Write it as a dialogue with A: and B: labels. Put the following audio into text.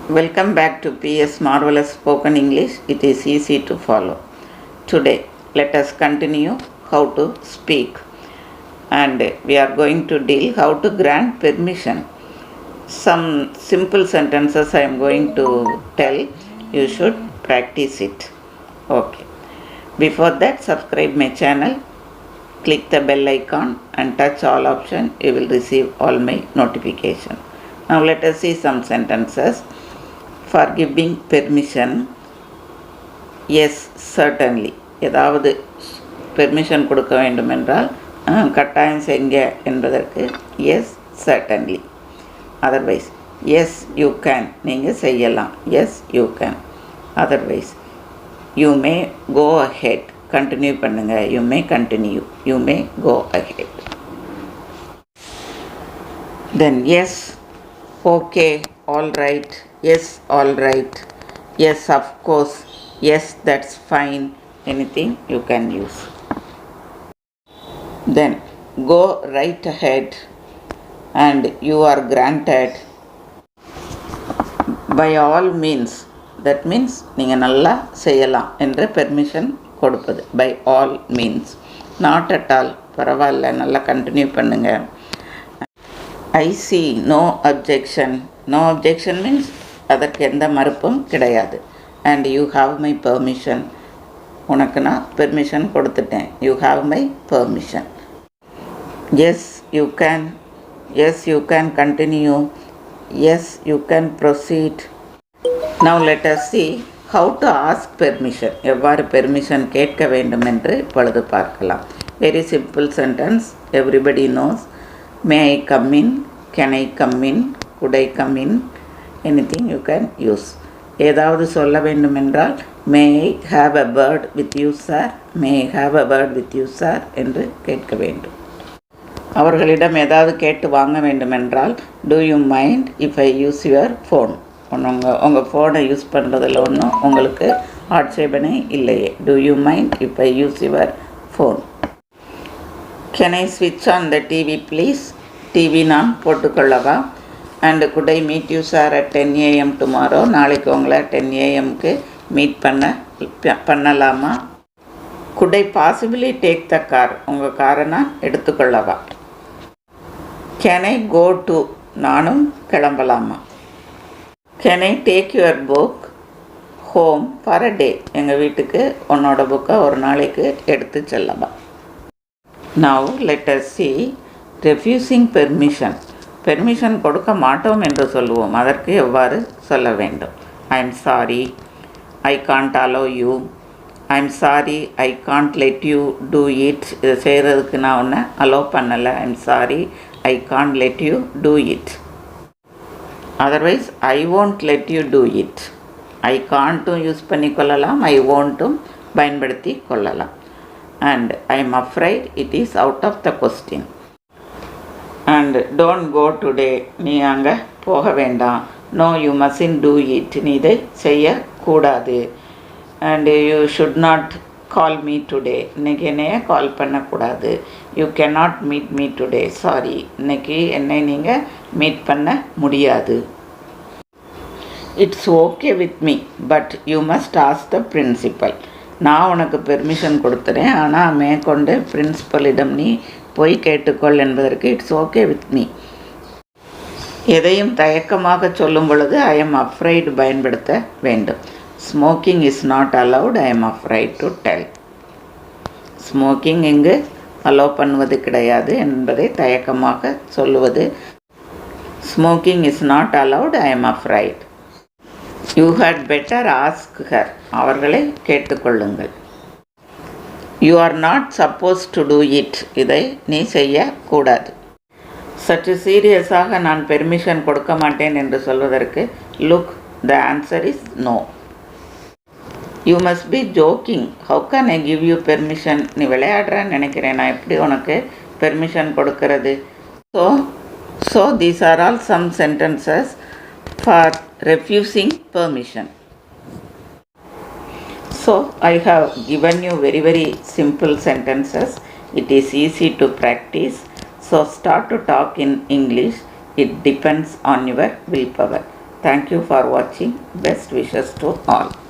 A: Welcome back to PS Marvellous Spoken English. It is easy to follow. Today, let us continue how to speak, and we are going to deal how to grant permission. Some simple sentences I am going to tell. You should practice it. Okay. Before that, subscribe my channel. Click the bell icon and touch all option. You will receive all my notification. Now let us see some sentences. For giving permission, yes, certainly. ஏதாவது permission கொடுக்க வேண்டும் என்றால் கட்டாயம் செய்ங்க என்பதற்கு yes certainly. Otherwise yes you can, நீங்கள் செய்யலாம், yes you can. Otherwise you may go ahead, continue பண்ணுங்க, you may continue, you may go ahead. Then yes, okay, all right, yes, all right, yes, of course, yes, that's fine, anything you can use. Then go right ahead and you are granted. By all means, that means நீங்கள் நல்லா செய்யலாம் என்று permission கொடுப்பது. By all means, not at all, பரவாயில்ல, நல்லா continue பண்ணுங்க. I see no objection. No objection means அதற்கு எந்த மறுப்பும் கிடையாது. And you have my permission. உனக்கு நான் பெர்மிஷன் கொடுத்துட்டேன். You have my permission. Yes, you can. Yes, you can continue. Yes, you can proceed. Now let us see how to ask permission. எவ்வாறு permission கேட்க வேண்டும் என்று இப்பொழுது பார்க்கலாம். Very simple sentence. Everybody knows. May I come in? Can I come in? Could I come in? Anything you can use. ஏதாவது சொல்ல வேண்டும் என்றால் may I have a word with you sir? May I have a word with you sir? என்று கேட்க வேண்டும். அவர்களிடம் ஏதாவது கேட்டு வாங்க வேண்டும் என்றால் do you mind if I use your phone? உங்கள் ஃபோனை யூஸ் பண்ணுறதில் ஒன்றும் உங்களுக்கு ஆட்சேபனை இல்லையே. do you mind if I use your phone? Can I switch on the TV please? TV நான் போட்டுக்கொள்ளவா? And could I meet you sir at 10 AM tomorrow? நாளைக்கு உங்களை 10 AMக்கு மீட் பண்ணலாமா? could I possibly take the car? உங்கள் காரை நான் எடுத்துக்கொள்ளவா? can I go to? நானும் கிளம்பலாமா? can I take your book home for a day? எங்கள் வீட்டுக்கு உன்னோட புக்கை ஒரு நாளைக்கு எடுத்து செல்லவா? now let us see refusing permission. Permission கொடுக்க மாட்டோம் என்று சொல்லுவோம். அதற்கு எவ்வாறு சொல்ல வேண்டும்? I am sorry, I can't allow you, I am sorry, I can't let you do it. இதை செய்கிறதுக்கு நான் ஒன்று அலோவ் பண்ணலை. I am sorry, I can't let you do it. Otherwise I won't let you do it. I காண்ட்டும் use பண்ணி கொள்ளலாம், I ஓன்ட்டும் பயன்படுத்தி கொள்ளலாம். And I am afraid it is out of the question. And don't go today, நீ அங்கே போக வேண்டாம். No you must do it, நீ இதை செய்யக்கூடாது. And you should not call me today, இன்றைக்கி என்னைய கால் பண்ணக்கூடாது. You cannot meet me today, sorry, இன்றைக்கி என்னை நீங்கள் மீட் பண்ண முடியாது. It's okay with me but you must ask the principal. நான் உனக்கு பெர்மிஷன் கொடுத்துறேன், ஆனால் மேற்கொண்டு பிரின்சிபலிடம் நீ போய் கேட்டுக்கொள் என்பதற்கு இட்ஸ் ஓகே வித் மீ. எதையும் தயக்கமாக சொல்லும் பொழுது ஐ எம் அஃப்ரைட் பயன்படுத்த வேண்டும். Smoking is not allowed, I am afraid to tell. Smoking இங்கு அலோவ் பண்ணுவது கிடையாது என்பதை தயக்கமாக சொல்லுவது. Smoking is not allowed, I am afraid. You had better ask her, அவர்களை கேட்டுக்கொள்ளுங்கள். You are not supposed to do it, இதை நீ செய்யக்கூடாது. சற்று சீரியஸாக நான் பெர்மிஷன் கொடுக்க மாட்டேன் என்று சொல்வதற்கு look, the answer is no. You must be joking, how can I give you permission? நீ விளையாடுறேன்னு நினைக்கிறேன், நான் எப்படி உனக்கு பெர்மிஷன் கொடுக்கறது? So these are all some sentences for refusing permission. So I have given you very simple sentences. It is easy to practice. So start to talk in English. It depends on your willpower. Thank you for watching. Best wishes to all.